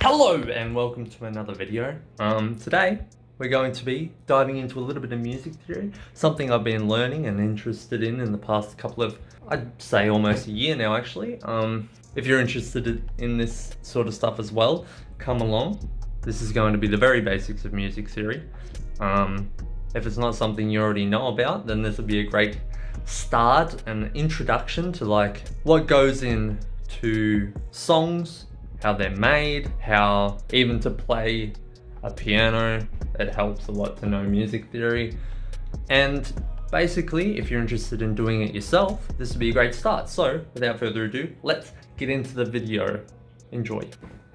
Hello and welcome to another video. Today we're going to be diving into a little bit of music theory, something I've been learning and interested in the past couple of, I'd say almost a year now actually. If you're interested in this sort of stuff as well, come along. This is going to be the very basics of music theory. If it's not something you already know about, then this will be a great start and introduction to like what goes into songs, how they're made, how even to play a piano, it helps a lot to know music theory. And basically, if you're interested in doing it yourself, this would be a great start. So without further ado, let's get into the video. Enjoy.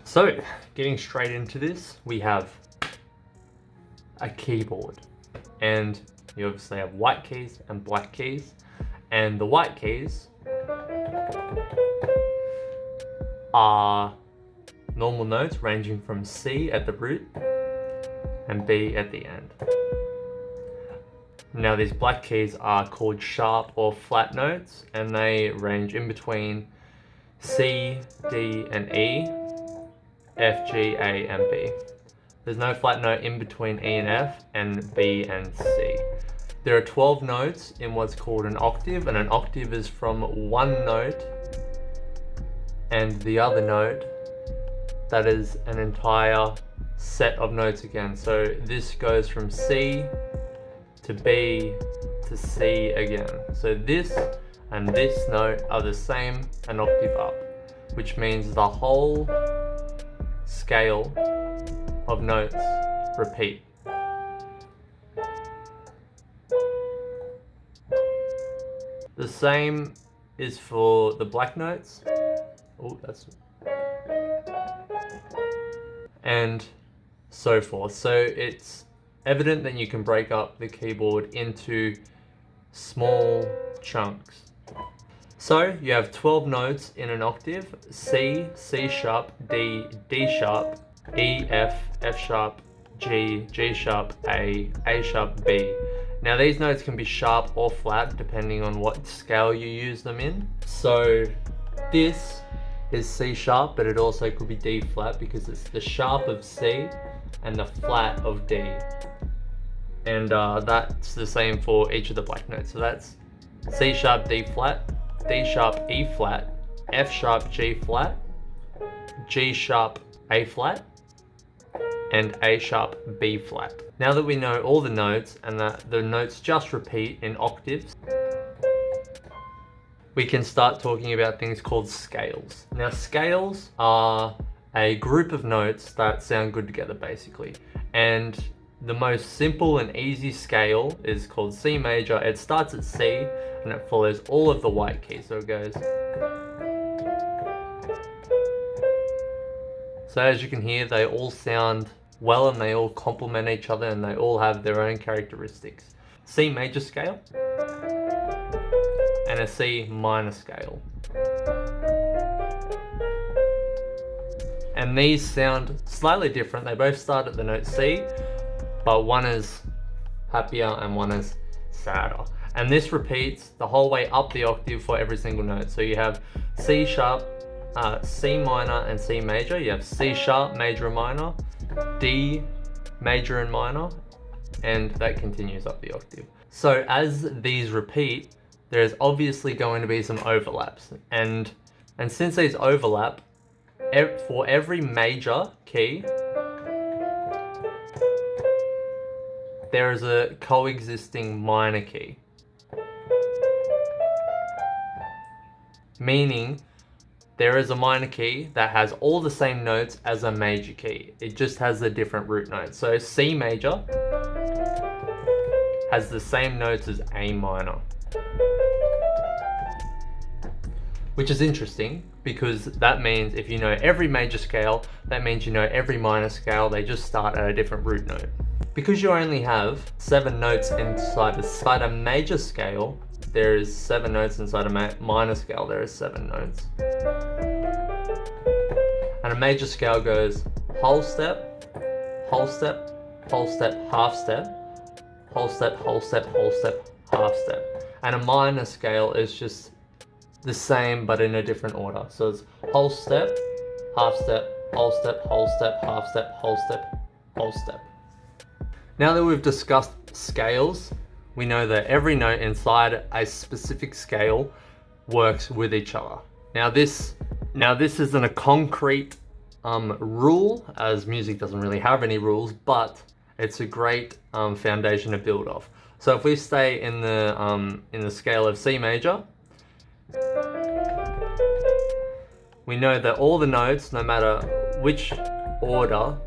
So getting straight into this, we have a keyboard. And you obviously have white keys and black keys. And the white keys are normal notes ranging from C at the root and B at the end. Now these black keys are called sharp or flat notes, and they range in between C, D and E, F, G, A and B. There's no flat note in between E and F and B and C. There are 12 notes in what's called an octave, and an octave is from one note and the other note. That is an entire set of notes again. So this goes from C to B to C again. So this and this note are the same an octave up, which means the whole scale of notes repeat. The same is for the black notes. Oh, that's... and so forth. So it's evident that you can break up the keyboard into small chunks. So you have 12 notes in an octave: C, C sharp, D, D sharp, E, F, F sharp, G, G sharp, A sharp, B. Now these notes can be sharp or flat depending on what scale you use them in. So this is C sharp, but it also could be D flat because it's the sharp of C and the flat of D. And that's the same for each of the black notes. So that's C sharp, D flat, D sharp, E flat, F sharp, G flat, G sharp, A flat, and A sharp, B flat. Now that we know all the notes and that the notes just repeat in octaves, we can start talking about things called scales. Now scales are a group of notes that sound good together basically. And the most simple and easy scale is called C major. It starts at C and it follows all of the white keys. So it goes. So as you can hear, they all sound well and they all complement each other and they all have their own characteristics. C major scale and a C minor scale. And these sound slightly different. They both start at the note C, but one is happier and one is sadder. And this repeats the whole way up the octave for every single note. So you have C sharp, C minor and C major. You have C sharp, major and minor, D major and minor, and that continues up the octave. So as these repeat, there's obviously going to be some overlaps. And since these overlap, for every major key, there is a coexisting minor key. Meaning, there is a minor key that has all the same notes as a major key. It just has a different root note. So C major has the same notes as A minor. Which is interesting because that means if you know every major scale, that means you know every minor scale. They just start at a different root note. Because you only have 7 notes inside a major scale, there is 7 notes inside a minor scale, there is 7 notes. And a major scale goes whole step, whole step, whole step, half step, whole step, whole step, whole step, half step. And a minor scale is just the same but in a different order. So it's whole step, half step, whole step, whole step, half step, whole step, whole step. Now that we've discussed scales, we know that every note inside a specific scale works with each other. Now this isn't a concrete rule, as music doesn't really have any rules, but it's a great foundation to build off. So if we stay in the scale of C major, we know that all the notes, no matter which order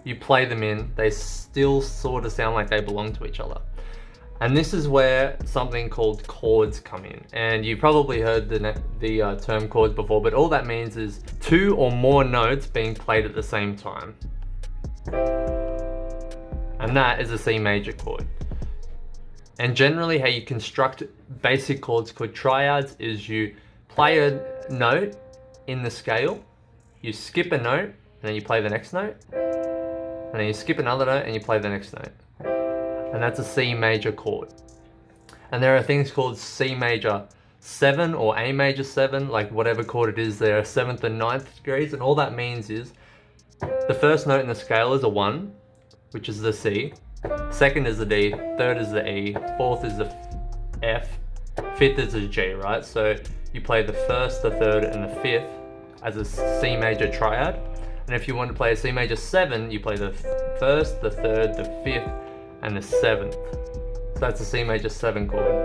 you play them in, they still sort of sound like they belong to each other. And this is where something called chords come in. And you probably heard the term chords before, but all that means is two or more notes being played at the same time. And that is a C major chord. And generally how you construct basic chords called triads is you play a note in the scale, you skip a note, and then you play the next note, and then you skip another note and you play the next note. And that's a C major chord. And there are things called C major 7 or A major 7, like whatever chord it is, there are 7th and 9th degrees, and all that means is the first note in the scale is a 1, which is the C, second is the D, third is the E, fourth is the F, fifth is the G, right? So you play the first, the third, and the fifth as a C major triad. And if you want to play a C major 7, you play the first, the third, the fifth, and the 7th. So that's a C major 7 chord.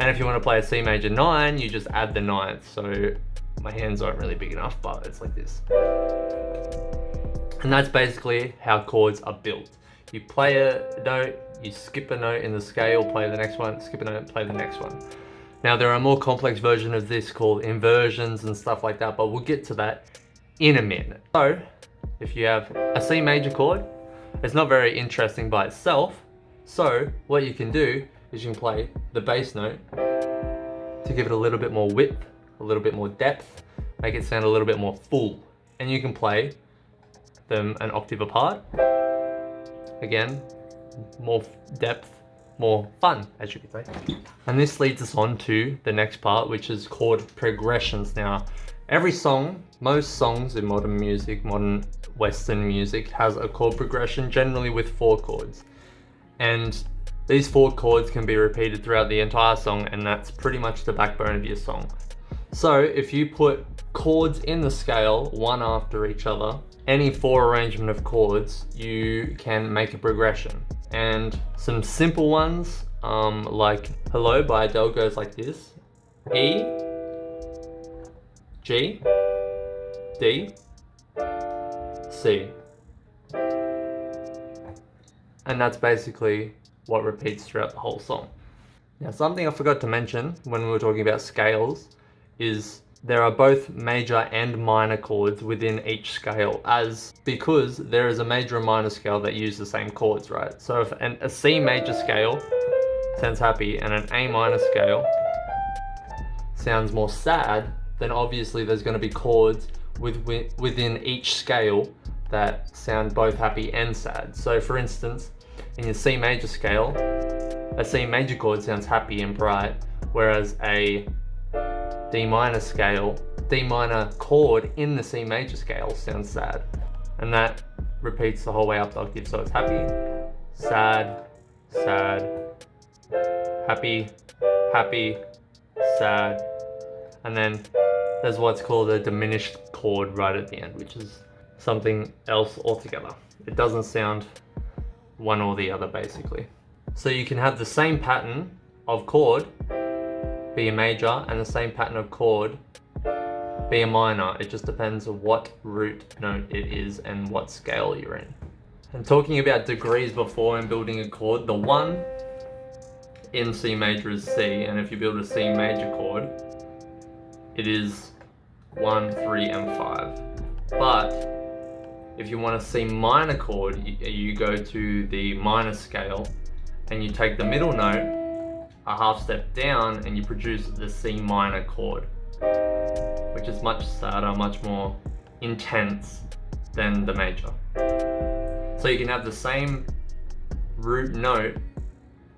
And if you want to play a C major 9, you just add the 9th. So my hands aren't really big enough, but it's like this. And that's basically how chords are built. You play a note, you skip a note in the scale, play the next one, skip a note, play the next one. Now there are a more complex version of this called inversions and stuff like that, but we'll get to that in a minute. So if you have a C major chord, it's not very interesting by itself. So what you can do is you can play the bass note to give it a little bit more width, a little bit more depth, make it sound a little bit more full. And you can play them an octave apart. Again, more depth, more fun, as you could say. And this leads us on to the next part, which is chord progressions. Now, every song, most songs in modern music, modern Western music, has a chord progression, generally with 4 chords. And these 4 chords can be repeated throughout the entire song, and that's pretty much the backbone of your song. So if you put chords in the scale, one after each other, any 4 arrangement of chords, you can make a progression. And some simple ones, like Hello by Adele goes like this: E, G, D, C. And that's basically what repeats throughout the whole song. Now, something I forgot to mention when we were talking about scales is there are both major and minor chords within each scale, because there is a major and minor scale that use the same chords, right? So if a C major scale sounds happy and an A minor scale sounds more sad, then obviously there's going to be chords within each scale that sound both happy and sad. So for instance, in your C major scale, a C major chord sounds happy and bright, whereas a D minor chord in the C major scale sounds sad. And that repeats the whole way up the octave. So it's happy, sad, sad, happy, happy, sad. And then there's what's called a diminished chord right at the end, which is something else altogether. It doesn't sound one or the other, basically. So you can have the same pattern of chord be a major and the same pattern of chord be a minor. It just depends on what root note it is and what scale you're in. And talking about degrees before and building a chord, the 1 in C major is C, and if you build a C major chord, it is 1, 3, and 5. But if you want a C minor chord, you go to the minor scale and you take the middle note a half step down and you produce the C minor chord, which is much sadder, much more intense than the major. So you can have the same root note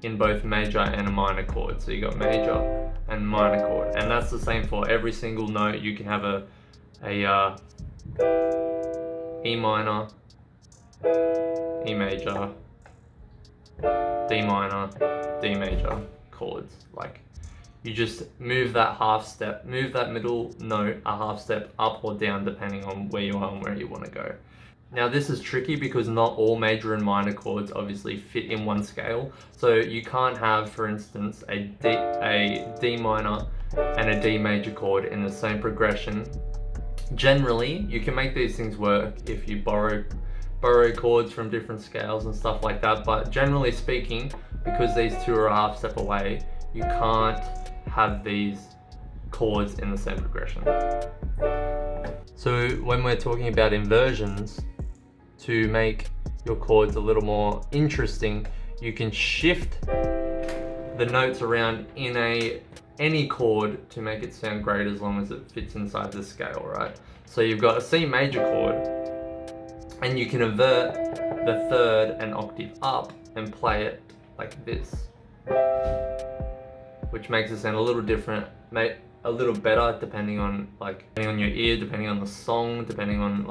in both major and a minor chord. So you got major, and minor chord, and that's the same for every single note. You can have a E minor, E major, D minor, D major chords. Like, you just move that half step, move that middle note a half step up or down depending on where you are and where you want to go. Now this is tricky because not all major and minor chords obviously fit in one scale. So you can't have, for instance, a D minor and a D major chord in the same progression. Generally, you can make these things work if you borrow chords from different scales and stuff like that, but generally speaking, because these two are a half step away, you can't have these chords in the same progression. So when we're talking about inversions, to make your chords a little more interesting, you can shift the notes around in any chord to make it sound great, as long as it fits inside the scale, right? So you've got a C major chord, and you can invert the third an octave up and play it like this, which makes it sound a little different, a little better depending on your ear, depending on the song, depending on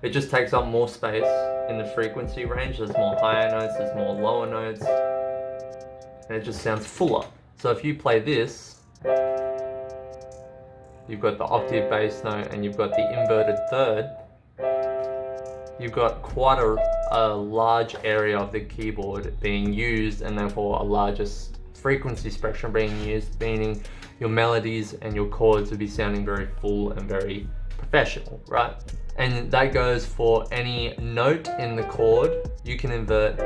it just takes up more space in the frequency range. There's more higher notes, there's more lower notes, and it just sounds fuller. So if you play this, you've got the octave bass note and you've got the inverted third, you've got quite a large area of the keyboard being used, and therefore a larger frequency spectrum being used, meaning your melodies and your chords will be sounding very full and very professional, right? And that goes for any note in the chord. You can invert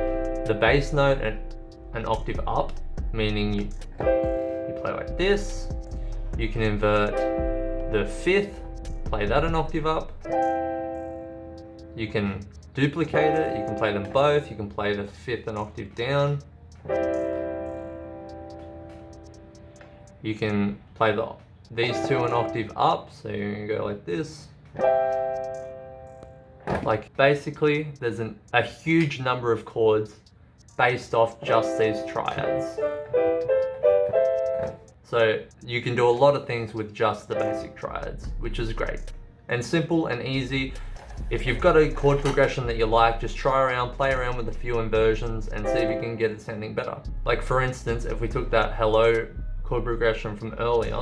the bass note an octave up, meaning you play like this. You can invert the fifth, play that an octave up. You can duplicate it, you can play them both, you can play the fifth an octave down. You can play these two an octave up, so you can go like this. Basically, there's a huge number of chords based off just these triads. So you can do a lot of things with just the basic triads, which is great. And simple and easy. If you've got a chord progression that you like, just try around, play around with a few inversions and see if you can get it sounding better. Like for instance, if we took that hello chord progression from earlier,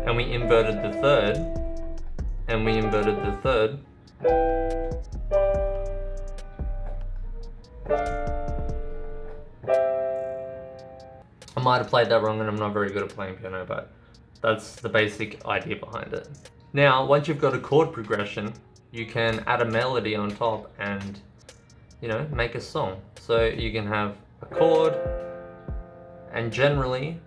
and we inverted the third, and we inverted the third, I might have played that wrong, and I'm not very good at playing piano, but that's the basic idea behind it. Now, once you've got a chord progression, you can add a melody on top and, make a song. So you can have a chord, and generally,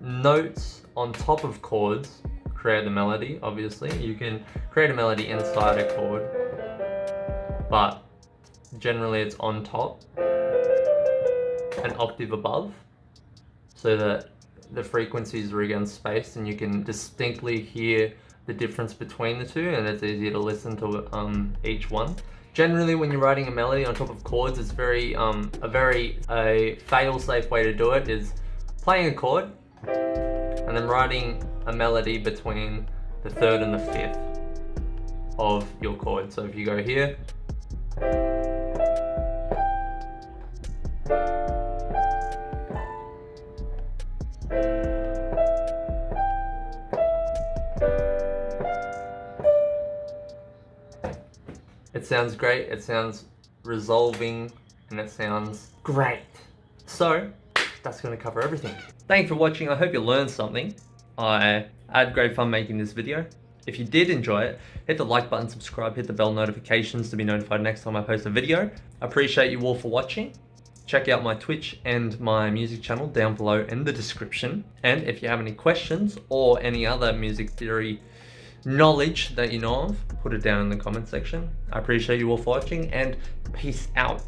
notes on top of chords create the melody. Obviously, you can create a melody inside a chord, but generally it's on top, an octave above, so that the frequencies are again spaced and you can distinctly hear the difference between the two, and it's easier to listen to each one. Generally, when you're writing a melody on top of chords, it's a fail-safe way to do it is playing a chord and then writing a melody between the third and the fifth of your chord. So if you go here, it sounds great, it sounds resolving, and it sounds great. So that's going to cover everything. Thanks for watching. I hope you learned something. I had great fun making this video. If you did enjoy it, hit the like button, subscribe, hit the bell notifications to be notified next time I post a video. I appreciate you all for watching. Check out my Twitch and my music channel down below in the description. And if you have any questions or any other music theory knowledge that you know of, put it down in the comment section. I appreciate you all for watching, and peace out.